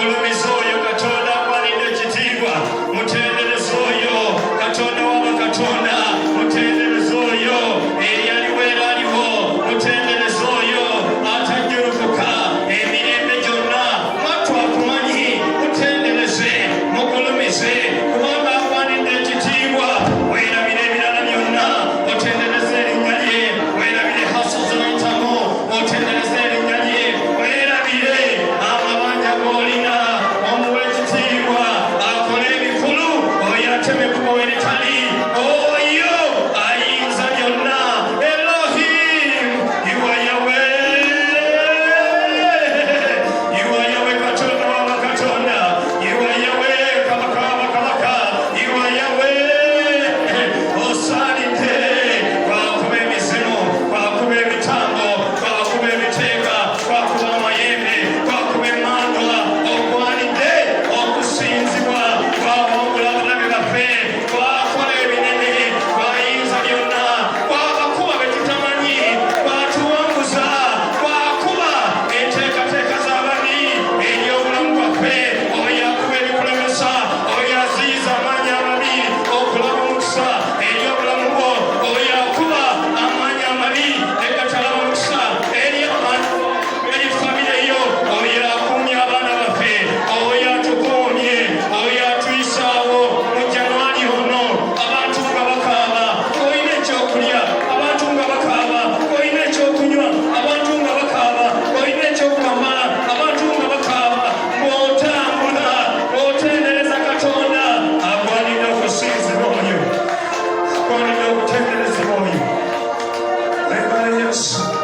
mugulumiza oyo Katonda akwanidde ekitiibwa, mutendereza oyo Katonda wa bakatonda, mutendereza oyo eyaliwo era aliwo, mutendereza oyo atajjulukuka emirembe gyonna. Mwatwakumanyi, mutendereze, mugulumize, kubanga akwanidde ekitiibwa. Weerabire ebirala byonna, otendereze erinnya lye, weerabire haso z'oyitamu, otendereze erinnya lye, weerabire amabanja g'olina. Omuwe ekitiibwa, akole ebikulu, oyo ateme kuba weritali, oyo ayinza byonna. Elohim, you are Yahweh, you are Yahweh Katonda wa bakatonda, you are Yahweh Kabaka wa bakabaka, you are Yahweh. Osaanidde kwakuba emizimu, kwakuba ebitambo, kwakuba ebiteeka, kwakuba amayembe, kwakuba emmandwa. Ogwanidde okusinzibwa, kwawangula abalabe baffe, kwakola ebinene, kwayinza byonna, kwabakuba be tutamanyi, kwatuwanguza, kwakuba enteekateeka z'ababi eri obulamu bwaffe. Oyo akuba ebikulemesa, oyo aziyiza amaanyi amabi okulaba omukisa eri obulamu bwo, oyo akuba amaanyi amabi egatalaba omukisa eri abantu eri famire yo, oyo akumye abaana baffe, oyo atukuumye, oyo atuyisaawo mu Januari ono. Abantu nga bakaaba, oyina ekyokulya, abantu nga bakaaba, oyina ekyokunywa, abantu nga bakaaba, oyina ekyokwambala, abantu nga bakaaba, ng'otambula otendereza Katonda. Agwanidde okusinzibwa oyo, agwanidde okutenderezebwa oyo. Webale Yesu.